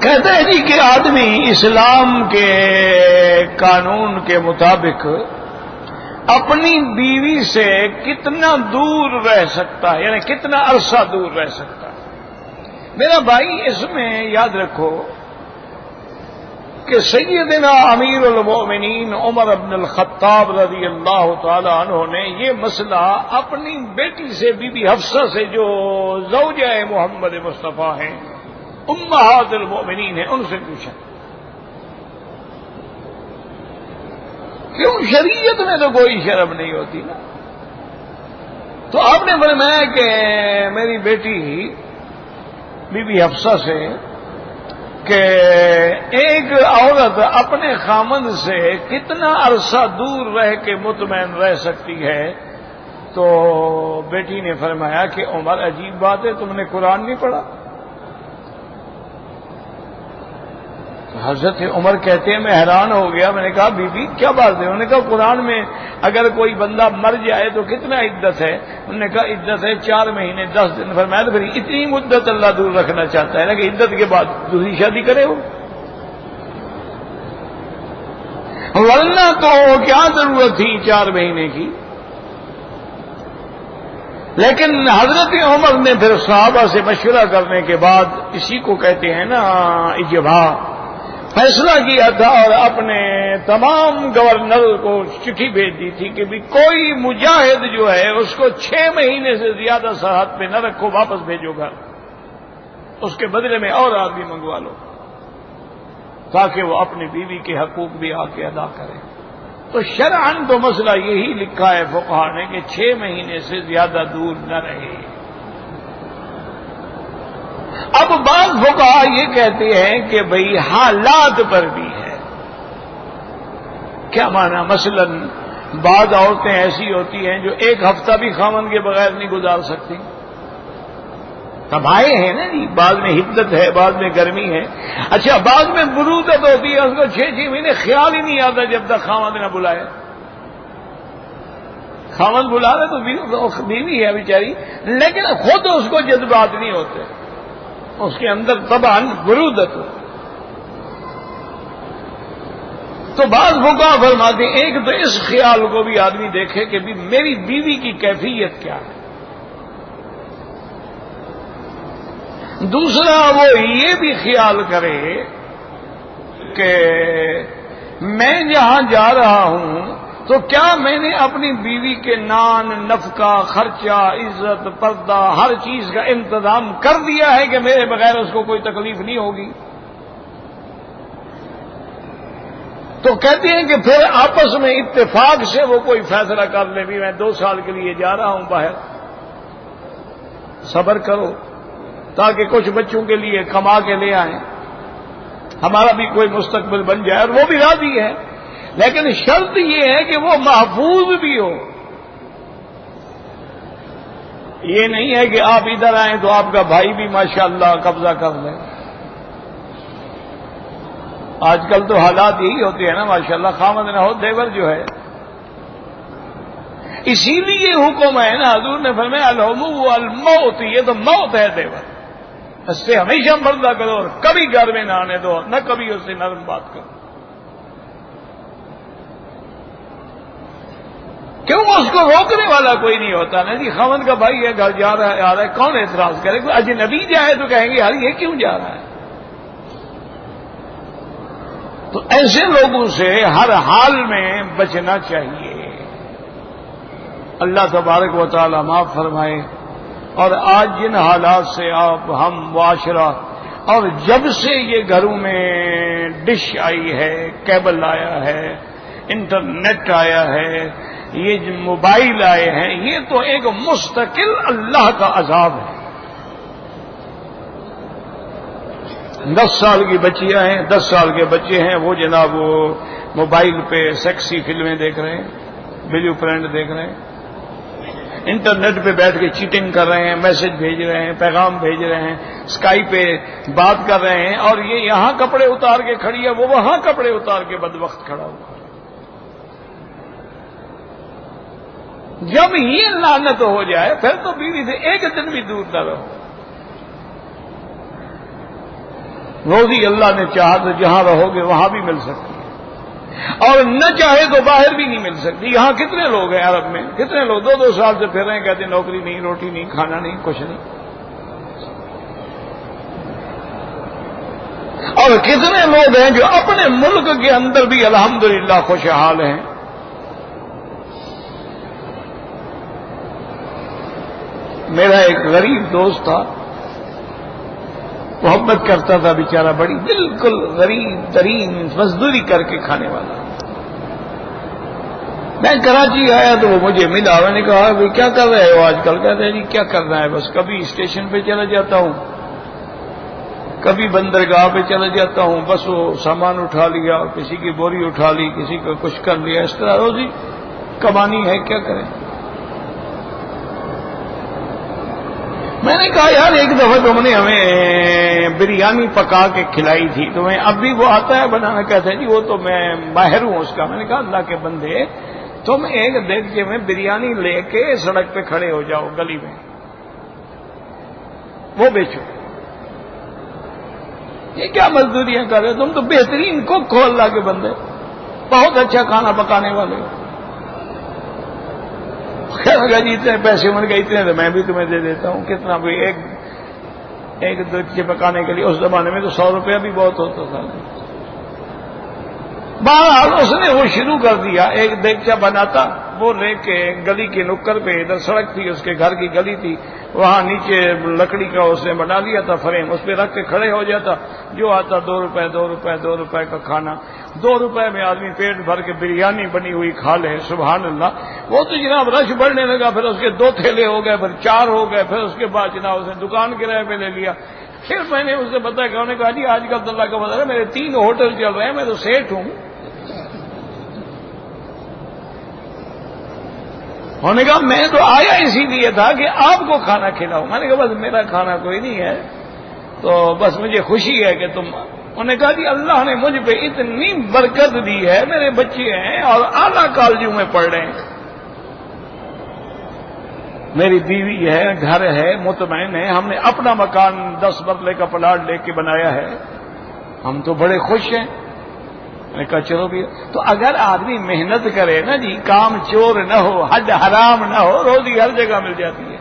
کہتے ہیں جی کہ آدمی اسلام کے قانون کے مطابق اپنی بیوی سے کتنا دور رہ سکتا ہے، یعنی کتنا عرصہ دور رہ سکتا ہے۔ میرا بھائی اس میں یاد رکھو کہ سیدنا امیر المومنین عمر بن الخطاب رضی اللہ تعالی عنہ نے یہ مسئلہ اپنی بیٹی سے بی بی حفصہ سے، جو زوجہ محمد مصطفیٰ ہیں، امہات المومنین ہیں، ان سے پوچھا۔ کیوں؟ شریعت میں تو کوئی شرم نہیں ہوتی نا۔ تو آپ نے فرمایا کہ میری بیٹی بی بی حفصہ سے کہ ایک عورت اپنے خامند سے کتنا عرصہ دور رہ کے مطمئن رہ سکتی ہے؟ تو بیٹی نے فرمایا کہ عمر عجیب بات ہے، تم نے قرآن نہیں پڑھا؟ حضرت عمر کہتے ہیں میں حیران ہو گیا، میں نے کہا بی بی کیا بات ہے؟ انہوں نے کہا قرآن میں اگر کوئی بندہ مر جائے تو کتنا عدت ہے؟ انہوں نے کہا عدت ہے 4 مہینے 10 دن۔ فرمایا تو پھر اتنی مدت اللہ دور رکھنا چاہتا ہے نا کہ عدت کے بعد دوسری شادی کرے ہو، ورنہ تو کیا ضرورت تھی 4 مہینے کی؟ لیکن حضرت عمر نے پھر صحابہ سے مشورہ کرنے کے بعد، اسی کو کہتے ہیں نا اجبا، فیصلہ کیا تھا اور اپنے تمام گورنر کو چٹھی بھیج دی تھی کہ بھی کوئی مجاہد جو ہے اس کو 6 مہینے سے زیادہ سرحد پہ نہ رکھو، واپس بھیجو گھر، اس کے بدلے میں اور آدمی منگوا لو تاکہ وہ اپنی بیوی کے حقوق بھی آ کے ادا کرے۔ تو شرعاً تو مسئلہ یہی لکھا ہے فقہا نے کہ 6 مہینے سے زیادہ دور نہ رہے۔ اب بعض فقہا یہ کہتے ہیں کہ بھئی حالات پر بھی ہے۔ کیا معنی؟ مثلا بعض عورتیں ایسی ہوتی ہیں جو 1 ہفتہ بھی خامن کے بغیر نہیں گزار سکتی، تباہے ہیں نا جی، بعض میں حدت ہے، بعض میں گرمی ہے۔ اچھا بعض میں برودت ہوتی ہے، اس کو 6 مہینے خیال ہی نہیں آتا جب تک خامن نہ بلائے۔ خامن بلا رہے تو بیوی ہے بیچاری، لیکن خود اس کو جذبات نہیں ہوتے، اس کے اندر طبعاً برودت۔ تو بعض فقہا فرماتے ہیں ایک تو اس خیال کو بھی آدمی دیکھے کہ بھی میری بیوی کی کیفیت کیا ہے، دوسرا وہ یہ بھی خیال کرے کہ میں جہاں جا رہا ہوں تو کیا میں نے اپنی بیوی کے نان، نفقہ، خرچہ، عزت، پردہ، ہر چیز کا انتظام کر دیا ہے کہ میرے بغیر اس کو کوئی تکلیف نہیں ہوگی؟ تو کہتے ہیں کہ پھر آپس میں اتفاق سے وہ کوئی فیصلہ کر لے بھی میں 2 سال کے لیے جا رہا ہوں باہر، صبر کرو تاکہ کچھ بچوں کے لیے کما کے لے آئیں، ہمارا بھی کوئی مستقبل بن جائے، اور وہ بھی راضی ہے، لیکن شرط یہ ہے کہ وہ محفوظ بھی ہو۔ یہ نہیں ہے کہ آپ ادھر آئیں تو آپ کا بھائی بھی ماشاءاللہ قبضہ کر لے۔ آج کل تو حالات یہی ہوتے ہیں نا ماشاءاللہ، خامد نہ ہو دیور جو ہے۔ اسی لیے حکم ہے نا، حضور نے فرمایا الحمو الموت، یہ تو موت ہے دیور، اس سے ہمیشہ پردہ کرو اور کبھی گھر میں نہ آنے دو، نہ کبھی اس سے نرم بات کرو۔ کیوں؟ اس کو روکنے والا کوئی نہیں ہوتا نا جی، خاوند کا بھائی ہے، گھر جا رہا ہے آ رہا ہے، کون اعتراض کرے؟ کوئی اجنبی جائے تو کہیں گے یار یہ کیوں جا رہا ہے؟ تو ایسے لوگوں سے ہر حال میں بچنا چاہیے۔ اللہ تبارک و تعالی معاف فرمائے۔ اور آج جن حالات سے آپ ہم معاشرہ، اور جب سے یہ گھروں میں ڈش آئی ہے، کیبل آیا ہے، انٹرنیٹ آیا ہے، یہ جو موبائل آئے ہیں، یہ تو ایک مستقل اللہ کا عذاب ہے۔ 10 سال کی بچیاں ہیں، 10 سال کے بچے ہیں، وہ جناب وہ موبائل پہ سیکسی فلمیں دیکھ رہے ہیں، بلیو فرینڈ دیکھ رہے ہیں، انٹرنیٹ پہ بیٹھ کے چیٹنگ کر رہے ہیں، میسج بھیج رہے ہیں، پیغام بھیج رہے ہیں، اسکائی پہ بات کر رہے ہیں، اور یہ یہاں کپڑے اتار کے کھڑی ہے، وہ وہاں کپڑے اتار کے بدبخت کھڑا ہوا۔ جب یہ لعنت ہو جائے پھر تو بیوی سے ایک دن بھی دور نہ رہو۔ روزی اللہ نے چاہا تو جہاں رہو گے وہاں بھی مل سکتی ہے، اور نہ چاہے تو باہر بھی نہیں مل سکتی۔ یہاں کتنے لوگ ہیں عرب میں، کتنے لوگ 2 سال سے پھر رہے ہیں، کہتے ہیں نوکری نہیں، روٹی نہیں، کھانا نہیں، کچھ نہیں۔ اور کتنے لوگ ہیں جو اپنے ملک کے اندر بھی الحمدللہ خوشحال ہیں۔ میرا ایک غریب دوست تھا، محبت کرتا تھا بیچارہ، بڑی بالکل غریب ترین مزدوری کر کے کھانے والا۔ میں کراچی آیا تو وہ مجھے ملا، میں نے کہا بھائی کیا کر رہے ہو آج کل؟ کہتے ہیں جی کیا کرنا ہے، بس کبھی اسٹیشن پہ چلا جاتا ہوں، کبھی بندرگاہ پہ چلا جاتا ہوں، بس وہ سامان اٹھا لیا، کسی کی بوری اٹھا لی، کسی کا کچھ کر لیا، اس طرح روزی کمانی ہے، کیا کریں؟ میں نے کہا یار ایک دفعہ تم نے ہمیں بریانی پکا کے کھلائی تھی، تمہیں اب بھی وہ آتا ہے بنانا؟ کہتے ہیں جی وہ تو میں ماہر ہوں اس کا۔ میں نے کہا اللہ کے بندے، تم ایک دیگچے میں بریانی لے کے سڑک پہ کھڑے ہو جاؤ گلی میں، وہ بیچو۔ یہ کیا مزدوریاں کر رہے ہو؟ تم تو بہترین کوک ہو اللہ کے بندے، بہت اچھا کھانا پکانے والے ہو۔ کہنے لگا جی اتنے پیسے من گئے، اتنے تو میں بھی تمہیں دے دیتا ہوں۔ کتنا بھی ایک دیگچے پکانے کے لیے اس زمانے میں تو 100 روپیہ بھی بہت ہوتا تھا۔ بہرحال اس نے وہ شروع کر دیا، ایک دیگچہ بناتا، وہ لے کے گلی کے نکر پہ، ادھر سڑک تھی، اس کے گھر کی گلی تھی، وہاں نیچے لکڑی کا اس نے بنا لیا تھا فریم، اس پہ رکھ کے کھڑے ہو جاتا، جو آتا 2 روپے 2 روپے 2 روپے کا کھانا، 2 روپے میں آدمی پیٹ بھر کے بریانی بنی ہوئی کھا لے، سبحان اللہ۔ وہ تو جناب رش بڑھنے لگا، پھر اس کے 2 تھیلے ہو گئے، پھر 4 ہو گئے، پھر اس کے بعد جناب اس نے دکان کرائے پہ لے لیا۔ پھر میں نے اس سے بتایا کہ انہوں نے کہا جی آج کل تو اللہ کا بدل ہے، میرے 3 ہوٹل چل رہے ہیں، میں تو سیٹ ہوں۔ انہوں نے کہا میں تو آیا اسی لیے تھا کہ آپ کو کھانا کھلاؤں۔ میں نے کہا بس میرا کھانا کوئی نہیں ہے، تو بس مجھے خوشی ہے کہ تم۔ انہوں نے کہا جی اللہ نے مجھ پہ اتنی برکت دی ہے، میرے بچے ہیں اور اعلیٰ کالجوں میں پڑھ رہے ہیں، میری بیوی ہے، گھر ہے، مطمئن ہے، ہم نے اپنا مکان 10 مرلے کا پلاٹ لے کے بنایا ہے، ہم تو بڑے خوش ہیں۔ میں نے کہا چلو بھی، تو اگر آدمی محنت کرے نا جی، کام چور نہ ہو، حد حرام نہ ہو، روزی ہر جگہ مل جاتی ہے۔